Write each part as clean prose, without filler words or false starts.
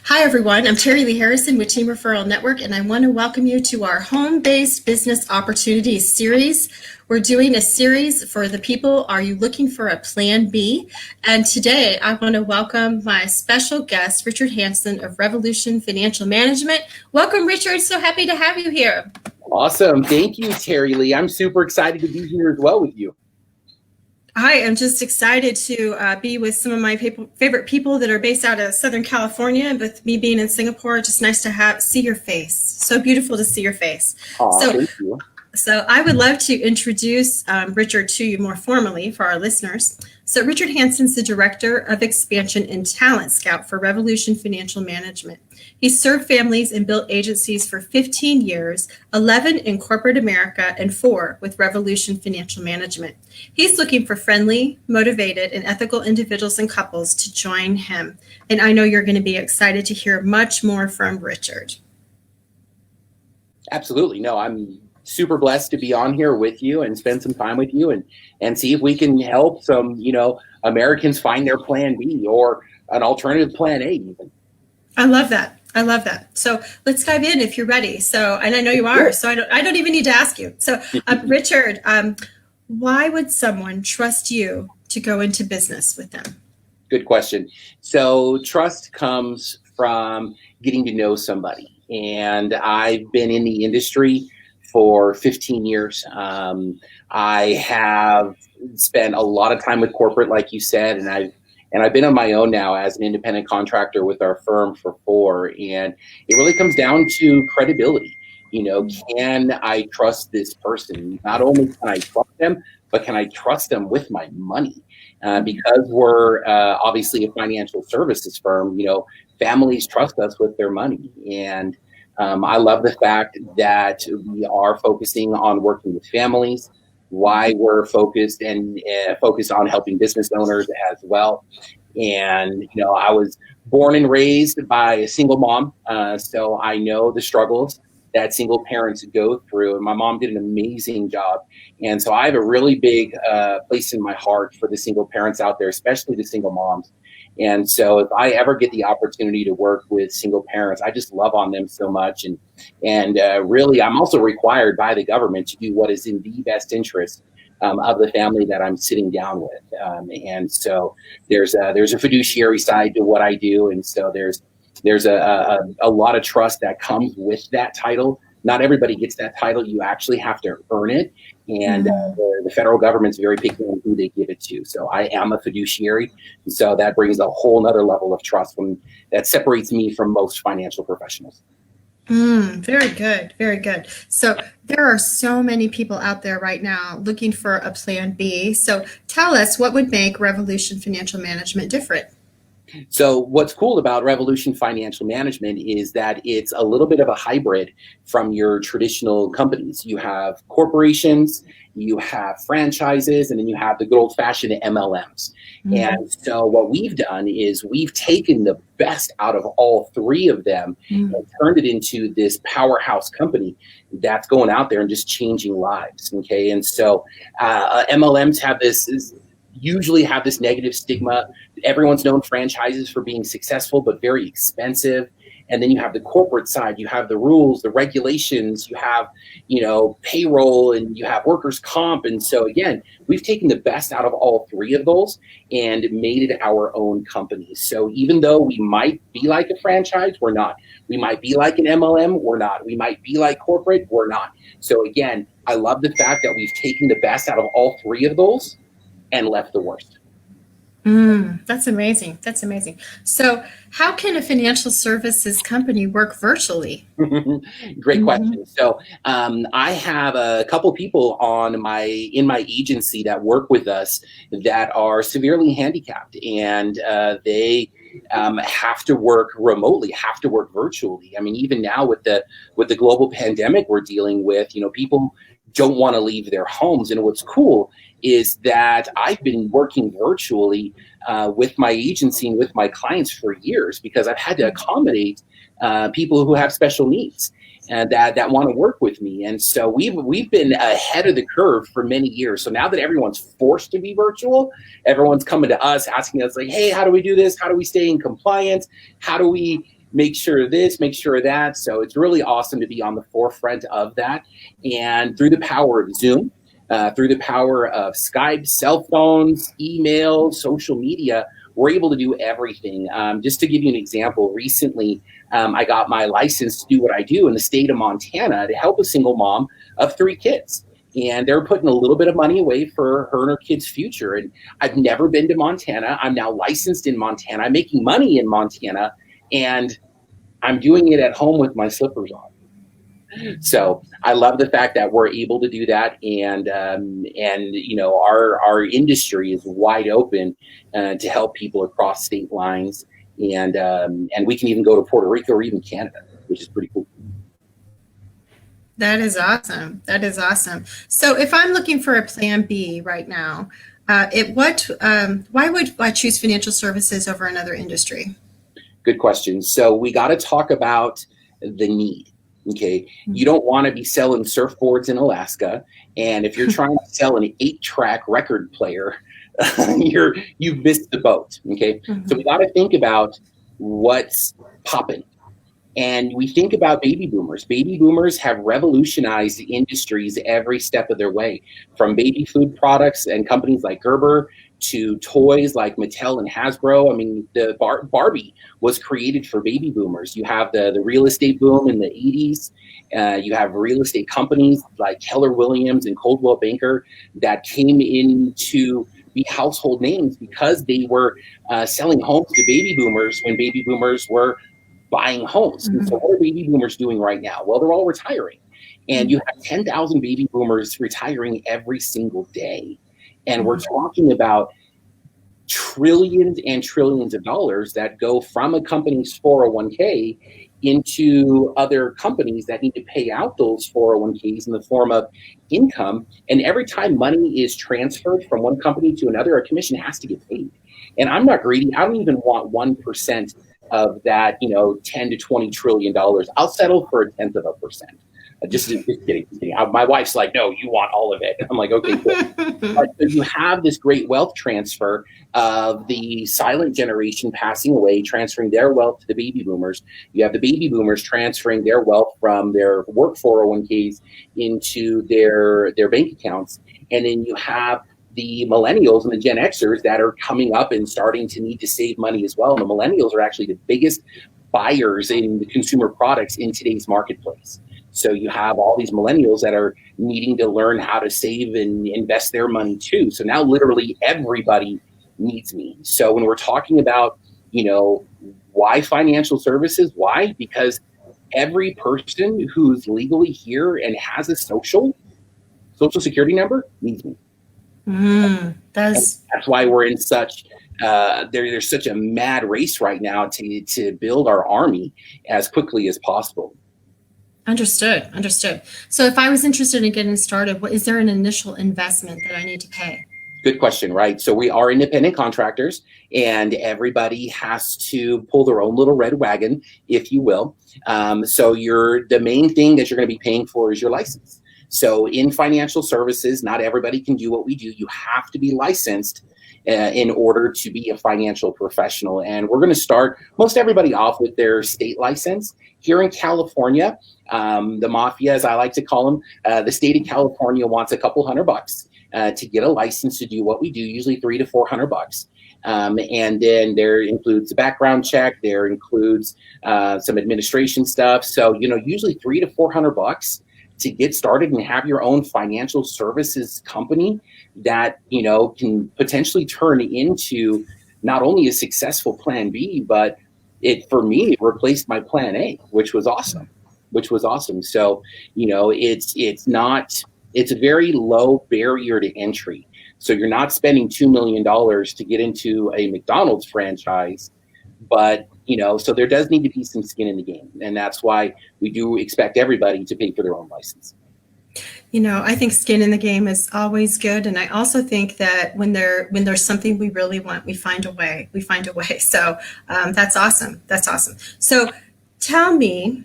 Hi, everyone. I'm Terilee Harrison with Team Referral Network, and I want to welcome you to our Home-Based Business Opportunities series. We're doing a series for the people, are you looking for a plan B? And today I want to welcome my special guest, Richard Hansen of Revolution Financial Management. Welcome, Richard. So happy to have you here. Awesome. Thank you, Terilee. I'm super excited to be here as well with you. I am just excited to be with some of my favorite people that are based out of Southern California. And with me being in Singapore, just nice to see your face. So beautiful to see your face. Thank you. So I would love to introduce Richard to you more formally for our listeners. So Richard Hansen's the Director of Expansion and Talent Scout for Revolution Financial Management. He served families and built agencies for 15 years, 11 in corporate America and 4 with Revolution Financial Management. He's looking for friendly, motivated, and ethical individuals and couples to join him. And I know you're going to be excited to hear much more from Richard. Absolutely. No, I'm super blessed to be on here with you and spend some time with you and see if we can help some, Americans find their plan B or an alternative plan A even. I love that. So let's dive in if you're ready. So, and I know you are, so I don't even need to ask you. So Richard, why would someone trust you to go into business with them? Good question. So trust comes from getting to know somebody. And I've been in the industry for 15 years. I have spent a lot of time with corporate, like you said, and I've been on my own now as an independent contractor with our firm for 4. And it really comes down to credibility. Can I trust this person? Not only can I trust them, but can I trust them with my money? Because we're obviously a financial services firm, families trust us with their money. And I love the fact that we are focusing on working with families, why we're focused on helping business owners as well. And, I was born and raised by a single mom, so I know the struggles that single parents go through. And my mom did an amazing job. And so I have a really big place in my heart for the single parents out there, especially the single moms. And so if I ever get the opportunity to work with single parents, I just love on them so much. And really, I'm also required by the government to do what is in the best interest of the family that I'm sitting down with. And so there's a fiduciary side to what I do. And so there's a lot of trust that comes with that title. Not everybody gets that title. You actually have to earn it. And the federal government's very picky on who they give it to. So I am a fiduciary. And so that brings a whole nother level of trust that separates me from most financial professionals. Very good. Very good. So there are so many people out there right now looking for a plan B. So tell us, what would make Revolution Financial Management different? So what's cool about Revolution Financial Management is that it's a little bit of a hybrid from your traditional companies. You have corporations, you have franchises, and then you have the good old-fashioned MLMs. And so what we've done is we've taken the best out of all 3 of them and turned it into this powerhouse company that's going out there and just changing lives. Okay, and so MLMs usually have this negative stigma. Everyone's known franchises for being successful, but very expensive. And then you have the corporate side, you have the rules, the regulations, you have, payroll, and you have workers' comp. And so again, we've taken the best out of all 3 of those and made it our own company. So even though we might be like a franchise, we're not. We might be like an MLM, we're not. We might be like corporate, we're not. So again, I love the fact that we've taken the best out of all 3 of those and left the worst. That's amazing. So how can a financial services company work virtually? Great question. So I have a couple people in my agency that work with us that are severely handicapped, and they have to work remotely, have to work virtually. I mean, even now with the global pandemic we're dealing with, people don't want to leave their homes. And what's cool is that I've been working virtually with my agency and with my clients for years because I've had to accommodate people who have special needs and that want to work with me. And so we've been ahead of the curve for many years. So now that everyone's forced to be virtual, everyone's coming to us asking us like, hey, how do we do this? How do we stay in compliance? How do we make sure of this, make sure of that. So it's really awesome to be on the forefront of that. And through the power of Zoom, through the power of Skype, cell phones, email, social media, we're able to do everything. Just to give you an example, recently I got my license to do what I do in the state of Montana to help a single mom of 3 kids. And they're putting a little bit of money away for her and her kids' future. And I've never been to Montana. I'm now licensed in Montana. I'm making money in Montana, and I'm doing it at home with my slippers on. So I love the fact that we're able to do that, and you know, our industry is wide open to help people across state lines, and we can even go to Puerto Rico or even Canada, which is pretty cool. That is awesome. That is awesome. So if I'm looking for a plan B right now, why would I choose financial services over another industry? Good question. So we got to talk about the need. Okay. You don't want to be selling surfboards in Alaska. And if you're trying to sell an 8-track record player, you've missed the boat. Okay. So we got to think about what's popping. And we think about baby boomers. Baby boomers have revolutionized the industries every step of their way, from baby food products and companies like Gerber to toys like Mattel and Hasbro. I mean, the Barbie was created for baby boomers. You have the real estate boom in the 80s. You have real estate companies like Keller Williams and Coldwell Banker that came in to be household names because they were selling homes to baby boomers when baby boomers were buying homes. And so what are baby boomers doing right now? Well, they're all retiring. And you have 10,000 baby boomers retiring every single day. And we're talking about trillions and trillions of dollars that go from a company's 401k into other companies that need to pay out those 401ks in the form of income. And every time money is transferred from one company to another, a commission has to get paid. And I'm not greedy. I don't even want 1% of that, you know, 10 to 20 trillion dollars. I'll settle for 0.1%. Just kidding. My wife's like, no, you want all of it. I'm like, okay, cool. But you have this great wealth transfer of the silent generation passing away, transferring their wealth to the baby boomers. You have the baby boomers transferring their wealth from their work 401ks into their bank accounts. And then you have the millennials and the Gen Xers that are coming up and starting to need to save money as well. And the millennials are actually the biggest buyers in the consumer products in today's marketplace. So you have all these millennials that are needing to learn how to save and invest their money too. So now literally everybody needs me. So when we're talking about, you know, why financial services? Why? Because every person who's legally here and has a social security number needs me. That's why we're in such there's such a mad race right now to build our army as quickly as possible. Understood. So if I was interested in getting started, is there an initial investment that I need to pay? Good question, right? So we are independent contractors, and everybody has to pull their own little red wagon, if you will. So the main thing that you're going to be paying for is your license. So in financial services, not everybody can do what we do. You have to be licensed in order to be a financial professional. And we're going to start most everybody off with their state license. Here in California, the mafia, as I like to call them, the state of California wants a couple $100 to get a license to do what we do, usually $300 to $400. And then there includes a background check. There includes some administration stuff. So, you know, usually $300 to $400 to get started and have your own financial services company that, you know, can potentially turn into not only a successful plan B, but for me, it replaced my plan A, which was awesome. So, you know, it's a very low barrier to entry. So you're not spending $2 million to get into a McDonald's franchise, but, you know, so there does need to be some skin in the game. And that's why we do expect everybody to pay for their own license. You know, I think skin in the game is always good. And I also think that when there's something we really want, we find a way. So that's awesome. So tell me,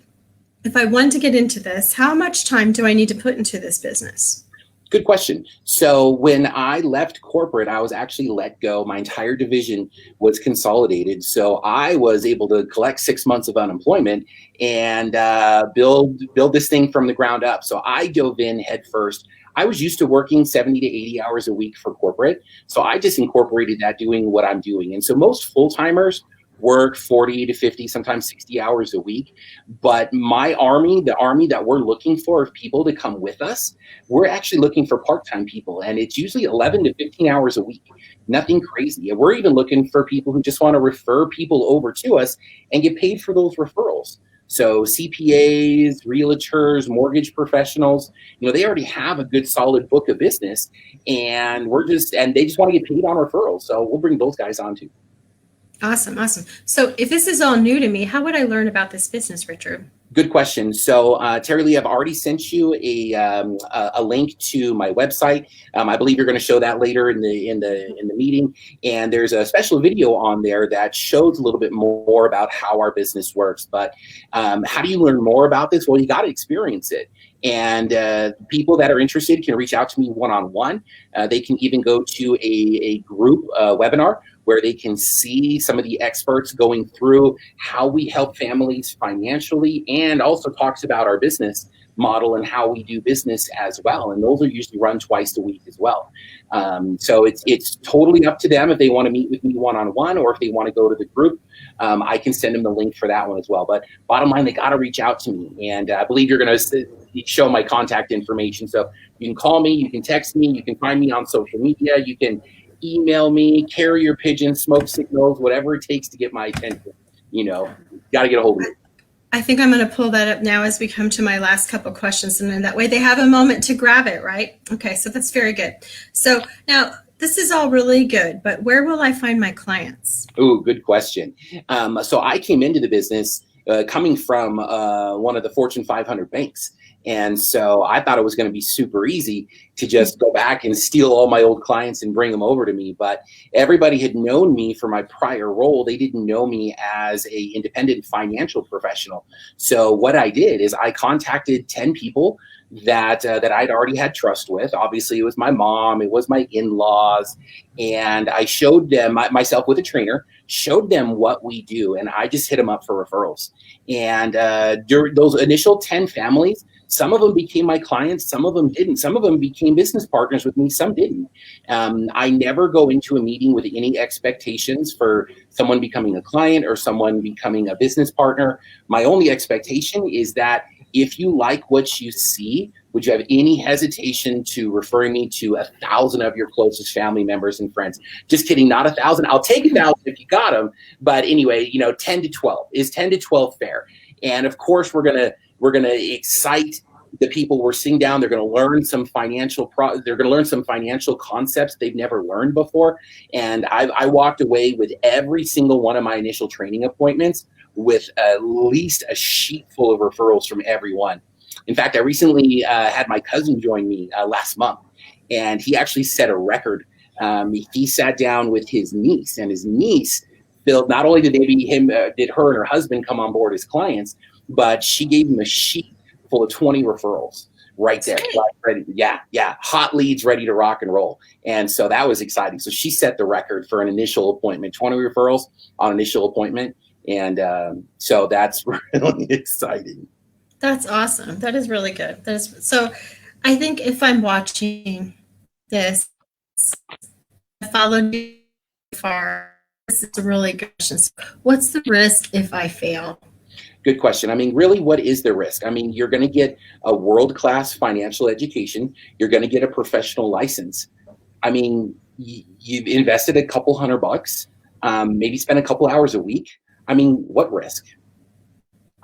if I want to get into this, how much time do I need to put into this business? Good question. So when I left corporate, I was actually let go. My entire division was consolidated. So I was able to collect 6 months of unemployment and build this thing from the ground up. So I dove in head first. I was used to working 70 to 80 hours a week for corporate. So I just incorporated that doing what I'm doing. And so most full-timers work 40 to 50, sometimes 60 hours a week. But my army, the army that we're looking for of people to come with us, we're actually looking for part-time people, and it's usually 11 to 15 hours a week. Nothing crazy. And we're even looking for people who just want to refer people over to us and get paid for those referrals. So CPAs, realtors, mortgage professionals, they already have a good solid book of business, and they just want to get paid on referrals. So we'll bring those guys on too. Awesome. Awesome. So if this is all new to me, how would I learn about this business, Richard? Good question. So, Terilee, I've already sent you a link to my website. I believe you're going to show that later in the meeting. And there's a special video on there that shows a little bit more about how our business works. But how do you learn more about this? Well, you got to experience it. And people that are interested can reach out to me one-on-one. They can even go to a group webinar where they can see some of the experts going through how we help families financially, and also talks about our business model and how we do business as well. And those are usually run twice a week as well. So it's totally up to them if they want to meet with me one-on-one or if they want to go to the group. I can send them the link for that one as well. But bottom line, they got to reach out to me. And I believe you're going to show my contact information. So you can call me, you can text me, you can find me on social media, you can email me, carrier pigeon, smoke signals, whatever it takes to get my attention. Got to get a hold of me. I think I'm going to pull that up now as we come to my last couple questions, and then that way they have a moment to grab it, right? Okay, so that's very good. So now this is all really good, but where will I find my clients? Ooh, good question. So I came into the business coming from one of the Fortune 500 banks. And so I thought it was going to be super easy to just go back and steal all my old clients and bring them over to me. But everybody had known me for my prior role. They didn't know me as a independent financial professional. So what I did is I contacted 10 people that I'd already had trust with. Obviously, it was my mom, it was my in-laws, and I showed them, myself with a trainer, showed them what we do, and I just hit them up for referrals. And during those initial 10 families, some of them became my clients, some of them didn't. Some of them became business partners with me, some didn't. I never go into a meeting with any expectations for someone becoming a client or someone becoming a business partner. My only expectation is that if you like what you see, would you have any hesitation to referring me to 1,000 of your closest family members and friends? Just kidding, not 1,000. I'll take 1,000 if you got them. But anyway, 10 to 12. Is 10 to 12 fair? And of course, we're gonna excite the people we're sitting down. They're going to learn some financial concepts they've never learned before. And I walked away with every single one of my initial training appointments with at least a sheet full of referrals from everyone. In fact, I recently had my cousin join me last month, and he actually set a record. He sat down with his niece, and his niece filled, not only did did her and her husband come on board as clients, but she gave him a sheet full of 20 referrals right there. Ready, yeah, hot leads ready to rock and roll. And so that was exciting. So she set the record for an initial appointment, 20 referrals on initial appointment. And so that's really exciting. That's awesome. That is really good. So I think if I'm watching this, I followed you far. This is a really good question. So what's the risk if I fail? Good question. I mean, really, what is the risk? I mean, you're going to get a world-class financial education. You're going to get a professional license. I mean, you've invested a couple $100, maybe spend a couple hours a week. I mean, what risk?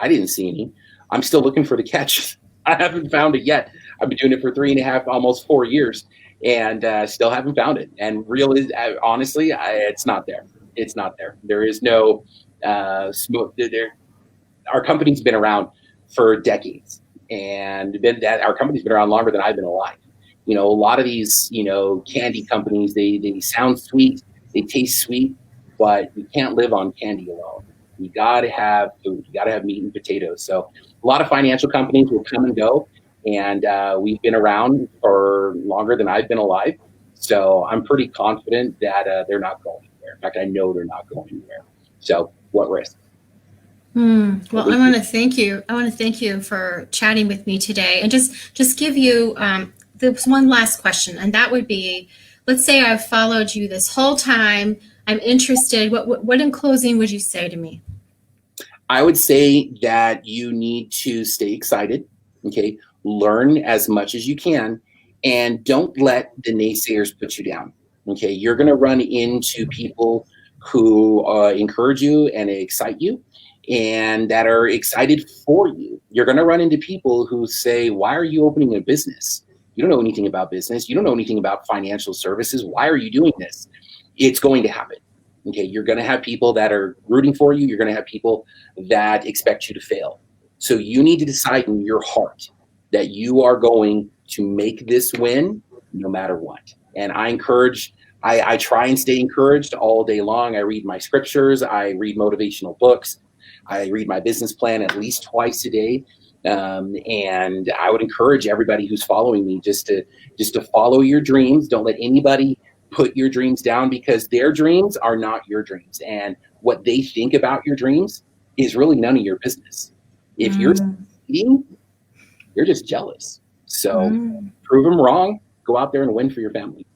I didn't see any. I'm still looking for the catch. I haven't found it yet. I've been doing it for 3.5, almost 4 years, and still haven't found it. And honestly, it's not there. It's not there. There is no smooth. Our company's been around for decades, and our company's been around longer than I've been alive. A lot of these, candy companies, they sound sweet, they taste sweet, but you can't live on candy alone. You got to have food. You got to have meat and potatoes. So a lot of financial companies will come and go, And we've been around for longer than I've been alive. So I'm pretty confident that they're not going anywhere. In fact, I know they're not going anywhere. So what risk? Well, I want to thank you. I want to thank you for chatting with me today, and just give you this one last question, and that would be, let's say I've followed you this whole time. I'm interested. What in closing would you say to me? I would say that you need to stay excited. Okay, learn as much as you can, and don't let the naysayers put you down. Okay, you're going to run into people who encourage you and excite you, and that are excited for you. You're going to run into people who say, why are you opening a business? You don't know anything about business. You don't know anything about financial services. Why are you doing this? It's going to happen. Okay, you're going to have people that are rooting for you. You're going to have people that expect you to fail. So you need to decide in your heart that you are going to make this win no matter what. And I try and stay encouraged all day long. I read my scriptures. I read motivational books. I read my business plan at least twice a day. And I would encourage everybody who's following me just to follow your dreams. Don't let anybody put your dreams down, because their dreams are not your dreams. And what they think about your dreams is really none of your business. If you're succeeding, you're just jealous. So prove them wrong. Go out there and win for your family.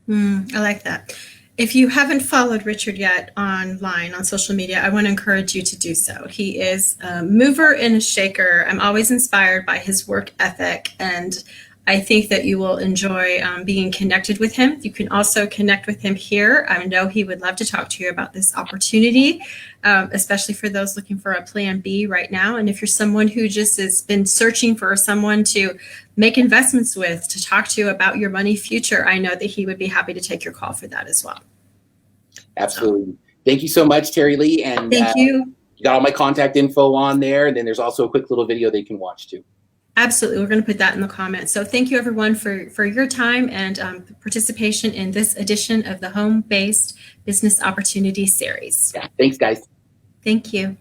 I like that. If you haven't followed Richard yet online on social media, I want to encourage you to do so. He is a mover and a shaker. I'm always inspired by his work ethic, and I think that you will enjoy being connected with him. You can also connect with him here. I know he would love to talk to you about this opportunity, especially for those looking for a plan B right now. And if you're someone who just has been searching for someone to make investments with, to talk to you about your money future, I know that he would be happy to take your call for that as well. Absolutely. Thank you so much, Terilee. And thank you. You got all my contact info on there. And then there's also a quick little video they can watch too. Absolutely. We're going to put that in the comments. So thank you, everyone, for your time and participation in this edition of the Home-Based Business Opportunity Series. Yeah. Thanks, guys. Thank you.